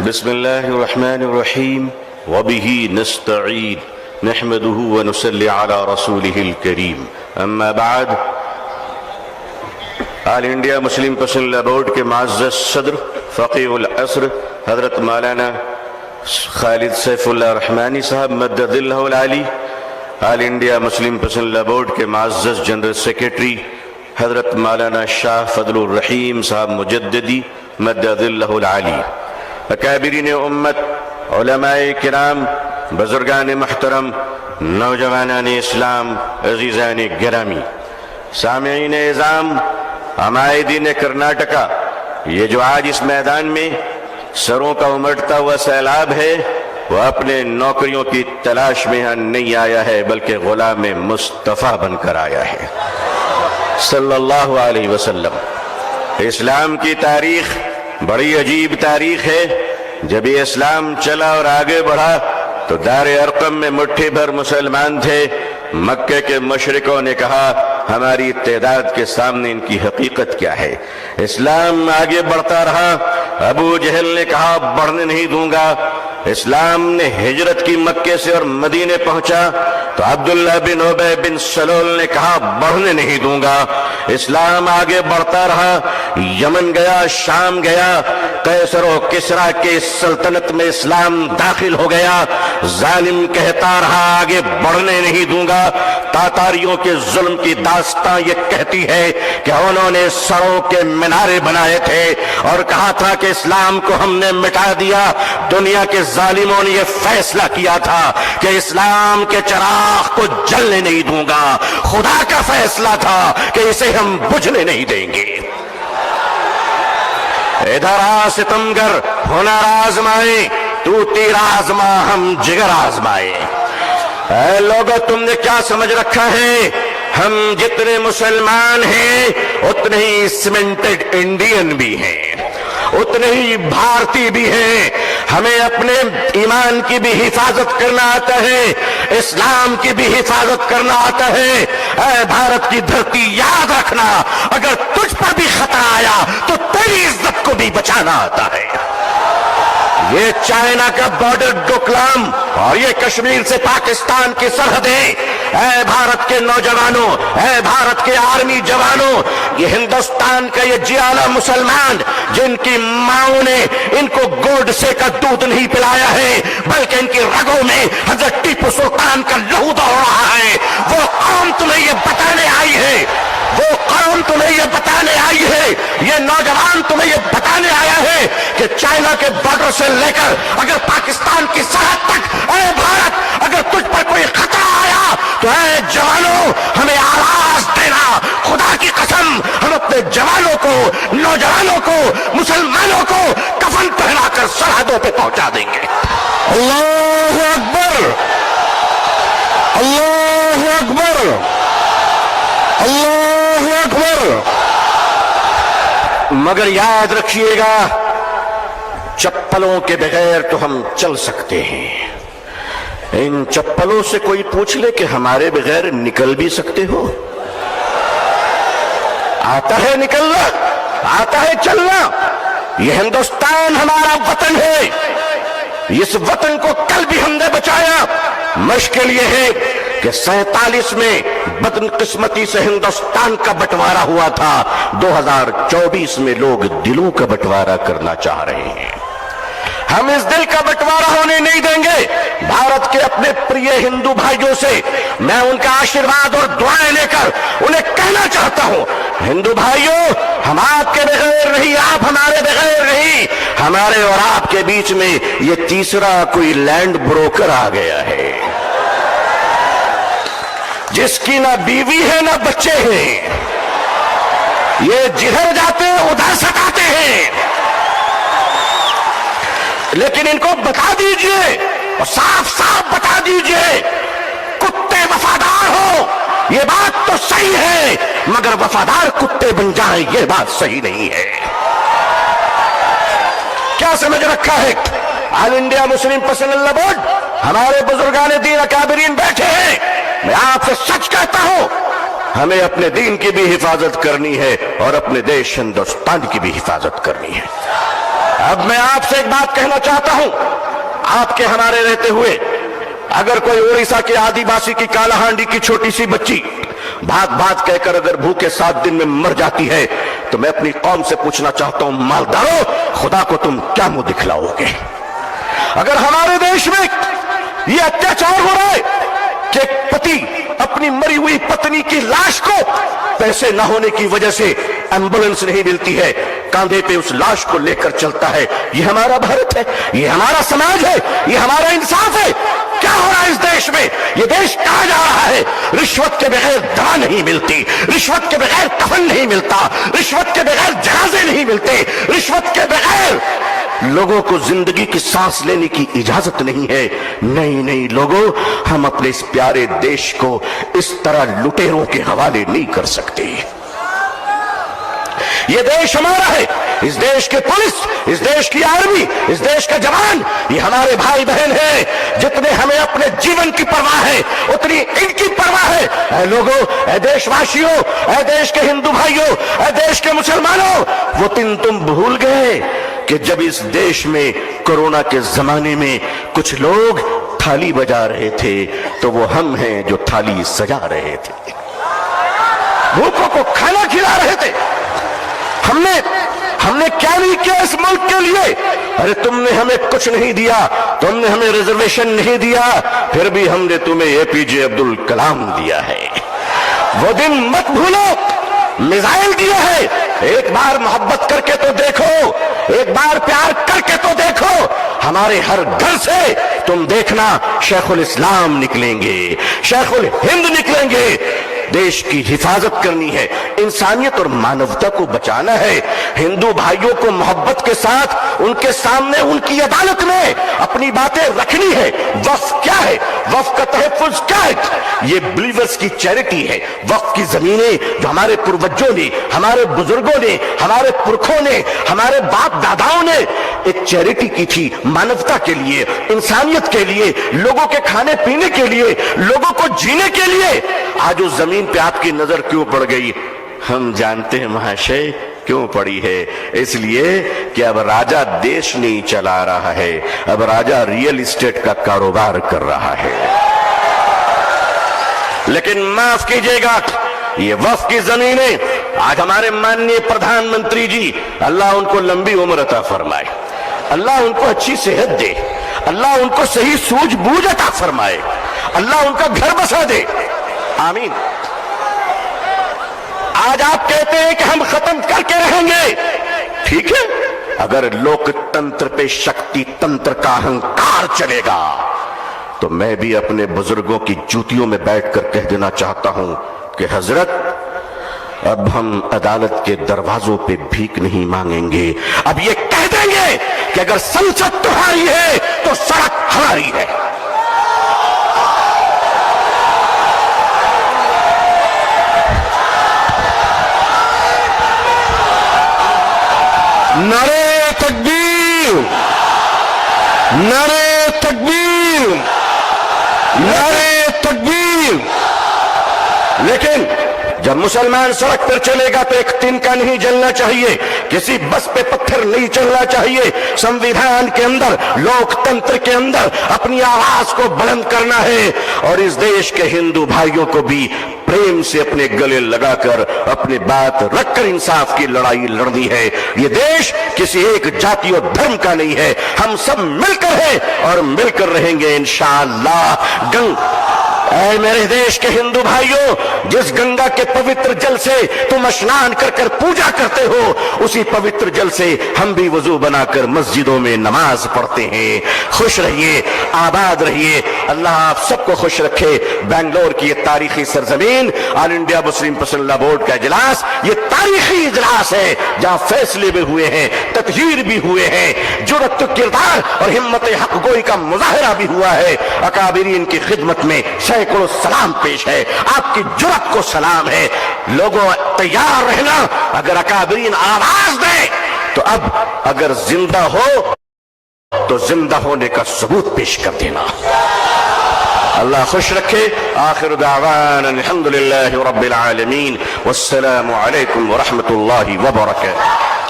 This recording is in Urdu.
بسم الله الرحمن الرحيم وبه نستعين نحمده ونصلي على رسوله الكريم اما بعد آل انڈیا مسلم پسند بورڈ کے معزز صدر فقیہ العصر حضرت مولانا خالد سیف اللہ رحمانی صاحب مدد اللہ العالی، آل انڈیا مسلم پسند بورڈ کے معزز جنرل سیکریٹری حضرت مولانا شاہ فضل الرحیم صاحب مجددی مدد اللہ العالی، اکابرین امت، علماء کرام، بزرگان محترم، نوجوانان اسلام، عزیزان گرامی، سامعین اعظام، عمائدین کرناٹکا، یہ جو آج اس میدان میں سروں کا امٹتا ہوا سیلاب ہے وہ اپنے نوکریوں کی تلاش میں نہیں آیا ہے بلکہ غلام مصطفیٰ بن کر آیا ہے صلی اللہ علیہ وسلم۔ اسلام کی تاریخ بڑی عجیب تاریخ ہے۔ جب یہ اسلام چلا اور آگے بڑھا تو دار ارقم میں مٹھی بھر مسلمان تھے۔ مکے کے مشرکوں نے کہا ہماری تعداد کے سامنے ان کی حقیقت کیا ہے۔ اسلام آگے بڑھتا رہا، ابو جہل نے کہا بڑھنے نہیں دوں گا۔ اسلام نے ہجرت کی مکے سے اور مدینے پہنچا تو عبداللہ بن ابی بن سلول نے کہا بڑھنے نہیں دوں گا۔ اسلام آگے بڑھتا رہا، یمن گیا، شام گیا، قیصر و کسریٰ کے سلطنت میں اسلام داخل ہو گیا۔ ظالم کہتا رہا آگے بڑھنے نہیں دوں گا۔ تاتاریوں کے ظلم کی داستان یہ کہتی ہے کہ انہوں نے سروں کے مینارے بنائے تھے اور کہا تھا کہ اسلام کو ہم نے مٹا دیا۔ دنیا کے ظالموں نے یہ فیصلہ کیا تھا کہ اسلام کے چراغ کو جلنے نہیں دوں گا۔ خدا کا فیصلہ تھا کہ اسے ہم بجھنے نہیں دیں گے۔ ادھر آ ستمگر، ہنر آزمائے، تو تیر آزما ہم جگر آزمائے۔ اے لوگو تم نے کیا سمجھ رکھا ہے؟ ہم جتنے مسلمان ہیں اتنے ہی سیمنٹڈ انڈین بھی ہیں، اتنے ہی بھارتی بھی ہیں۔ ہمیں اپنے ایمان کی بھی حفاظت کرنا آتا ہے، اسلام کی بھی حفاظت کرنا آتا ہے۔ اے بھارت کی دھرتی یاد رکھنا، اگر تجھ پر بھی خطرہ آیا تو تیری عزت کو بھی بچانا آتا ہے۔ یہ چائنا کا بارڈر ڈوکلام اور یہ کشمیر سے پاکستان کی سرحدیں، اے بھارت کے نوجوانوں، اے بھارت کے آرمی جوانوں، یہ ہندوستان کا یہ جیالا مسلمان جن کی ماؤں نے ان کو گوڈ سے کا دودھ نہیں پلایا ہے بلکہ ان کی رگوں میں حضرت ٹیپو سلطان کا لہو دوڑ رہا ہے، وہ قوم تمہیں یہ بتانے آئی ہے، وہ قوم تمہیں یہ بتانے آئی ہے، یہ نوجوان تمہیں یہ بتانے آیا ہے کہ چائنا کے بارڈر سے لے کر اگر پاکستان کی سرحد تک، اے بھارت اگر تجھ پر کوئی خطرہ آیا تو اے جوانوں ہمیں آواز دینا۔ خدا کی قسم ہم اپنے جوانوں کو، نوجوانوں کو، مسلمانوں کو کفن پہنا کر سرحدوں پہ پہنچا دیں گے۔ اللہ اکبر، اللہ اکبر، اللہ اکبر۔ مگر یاد رکھیے گا چپلوں کے بغیر تو ہم چل سکتے ہیں، ان چپلوں سے کوئی پوچھ لے کہ ہمارے بغیر نکل بھی سکتے ہو؟ آتا ہے نکلنا، آتا ہے چلنا۔ یہ ہندوستان ہمارا وطن ہے، اس وطن کو کل بھی ہم نے بچایا۔ مشکل یہ ہے کہ 47 میں بدقسمتی سے ہندوستان کا بٹوارا ہوا تھا، 2024 میں لوگ دلوں کا بٹوارا کرنا چاہ رہے ہیں۔ ہم اس دل کا بٹوارا ہونے نہیں دیں گے۔ بھارت کے اپنے پریے ہندو بھائیوں سے میں ان کا آشیرواد اور دعائیں لے کر انہیں کہنا چاہتا ہوں، ہندو بھائیوں ہم آپ کے بغیر نہیں، آپ ہمارے بغیر نہیں۔ ہمارے اور آپ کے بیچ میں یہ تیسرا کوئی لینڈ بروکر آ گیا ہے جس کی نہ بیوی ہے نہ بچے ہیں۔ یہ جدھر جاتے ہیں ادھر ستاتے ہیں، لیکن ان کو بتا دیجئے اور صاف صاف بتا دیجئے کتے وفادار ہو یہ بات تو صحیح ہے، مگر وفادار کتے بن جائیں یہ بات صحیح نہیں ہے۔ کیا سمجھ رکھا ہے؟ آل انڈیا مسلم پسند اللہ بورڈ، ہمارے بزرگان دین اکابرین بیٹھے ہیں۔ میں آپ سے سچ کہتا ہوں ہمیں اپنے دین کی بھی حفاظت کرنی ہے اور اپنے دیش ہندوستان کی بھی حفاظت کرنی ہے۔ اب میں آپ سے ایک بات کہنا چاہتا ہوں، آپ کے ہمارے رہتے ہوئے اگر کوئی اڑیسہ کے آدی باسی کی کالا ہانڈی کی چھوٹی سی بچی بھاگ بھاگ کہہ کر اگر بھوکے 7 دن میں مر جاتی ہے تو میں اپنی قوم سے پوچھنا چاہتا ہوں، مالدارو خدا کو تم کیا منہ دکھلاؤ گے؟ اگر ہمارے دیش میں یہ اتیاچار ہو رہا ہے کہ ایک پتی اپنی مری ہوئی پتنی کی لاش کو پیسے نہ ہونے کی وجہ سے ایمبولنس نہیں ملتی ہے، کاندھے پہ اس لاش کو لے کر چلتا ہے، یہ ہمارا بھارت ہے، یہ ہمارا سماج ہے، یہ ہمارا انصاف ہے؟ کیا ہو رہا ہے اس دیش میں؟ یہ دیش کہاں جا رہا ہے؟ رشوت کے بغیر دوا نہیں ملتی، رشوت کے بغیر کفن نہیں ملتا، رشوت کے بغیر جنازے نہیں ملتے، رشوت کے بغیر لوگوں کو زندگی کی سانس لینے کی اجازت نہیں ہے۔ نہیں لوگوں، ہم اپنے اس پیارے دیش کو اس طرح لٹیروں کے حوالے نہیں کر سکتے۔ یہ دیش ہمارا ہے، اس دیش کے پولیس، اس دیش کی آرمی، اس دیش کا جوان، یہ ہمارے بھائی بہن ہیں۔ جتنے ہمیں اپنے جیون کی پرواہ ہے اتنی ان کی پرواہ ہے۔ اے لوگوں، اے دیش واسیوں، اے دیش کے ہندو بھائیوں، اے دیش کے مسلمانوں، وہ دن تم بھول گئے کہ جب اس دیش میں کورونا کے زمانے میں کچھ لوگ تھالی بجا رہے تھے تو وہ ہم ہیں جو تھالی سجا رہے تھے، بھوکوں کو کھانا کھلا رہے تھے۔ ہم نے کیا نہیں کیا اس ملک کے لیے؟ ارے تم نے ہمیں کچھ نہیں دیا، تم نے ہمیں ریزرویشن نہیں دیا، پھر بھی ہم نے تمہیں اے پی جے عبد الکلام دیا ہے۔ وہ دن مت بھولو، میزائل دیا ہے، ایک بار محبت کر کے تو دیکھو، ایک بار پیار کر کے تو دیکھو۔ ہمارے ہر گھر سے تم دیکھنا شیخ الاسلام نکلیں گے، شیخ الہند نکلیں گے۔ دیش کی حفاظت کرنی ہے، انسانیت اور مانوتا کو بچانا ہے، ہندو بھائیوں کو محبت کے ساتھ ان کے سامنے ان کی عدالت میں اپنی باتیں رکھنی ہے۔ وقف کیا ہے؟ وقف کا تحفظ کیا ہے؟ یہ بلیورز کی چیریٹی ہے۔ وقف کی زمینیں جو ہمارے پروجوں نے، ہمارے بزرگوں نے، ہمارے پرکھوں نے، ہمارے باپ داداؤں نے ایک چیریٹی کی تھی، مانوتا کے لیے، انسانیت کے لیے، لوگوں کے کھانے پینے کے لیے، لوگوں کو جینے کے لیے۔ آج اس زمین پہ آپ کی نظر کیوں پڑ گئی؟ ہم جانتے ہیں مہاشے کیوں پڑی ہے، اس لیے کہ اب راجہ دیش نہیں چلا رہا ہے، اب راجہ ریئل اسٹیٹ کا کاروبار کر رہا ہے۔ لیکن معاف کیجئے گا، یہ وقف کی زمینیں آج ہمارے ماننی پردھان منتری جی، اللہ ان کو لمبی عمر عطا فرمائے، اللہ ان کو اچھی صحت دے، اللہ ان کو صحیح سوجھ بوجھ عطا فرمائے، اللہ ان کا گھر بسا دے، آمین۔ آج آپ کہتے ہیں کہ ہم ختم کر کے رہیں گے، ٹھیک ہے، اگر لوک تنتر پہ شکتی تنتر کا اہنکار چلے گا تو میں بھی اپنے بزرگوں کی جوتیوں میں بیٹھ کر کہہ دینا چاہتا ہوں کہ حضرت اب ہم عدالت کے دروازوں پہ بھیک نہیں مانگیں گے، اب یہ کہہ دیں گے کہ اگر سنسد تمہاری ہے تو سڑک ہماری ہے۔ نعرہ تکبیر، نعرہ تکبیر، نعرہ تکبیر۔ لیکن جب مسلمان سڑک پر چلے گا تو ایک تنکا نہیں جلنا چاہیے، کسی بس پہ پتھر نہیں چلنا چاہیے، سنویدھان کے اندر، لوک تنتر کے اندر اپنی آواز کو بلند کرنا ہے، اور اس دیش کے ہندو بھائیوں کو بھی پریم سے اپنے گلے لگا کر اپنی بات رکھ کر انصاف کی لڑائی لڑنی ہے۔ یہ دیش کسی ایک جاتی اور دھرم کا نہیں ہے، ہم سب مل کر ہیں اور مل کر رہیں گے انشاءاللہ۔ اے میرے دیش کے ہندو بھائیوں، جس گنگا کے پوتر جل سے تم اشنان کر کر پوجا کرتے ہو، اسی پوتر جل سے ہم بھی وضو بنا کر مسجدوں میں نماز پڑھتے ہیں۔ خوش رہیے، آباد رہیے، اللہ آپ سب کو خوش رکھے۔ بنگلور کی یہ تاریخی سرزمین، آل انڈیا مسلم پرسنل لا بورڈ کا اجلاس، یہ تاریخی اجلاس ہے جہاں فیصلے بھی ہوئے ہیں، تطہیر بھی ہوئے ہیں، جرأت کردار اور ہمت حق گوئی کا مظاہرہ بھی ہوا ہے۔ اکابرین کی خدمت میں سینکڑوں سلام پیش ہے، آپ کی جرأت کو سلام ہے۔ لوگوں تیار رہنا، اگر اکابرین آواز دیں تو اب اگر زندہ ہو تو زندہ ہونے کا ثبوت پیش کر دینا۔ اللہ خوش رکھے۔ آخر دعوانا الحمدللہ رب العالمین، والسلام علیکم ورحمۃ اللہ وبرکاتہ۔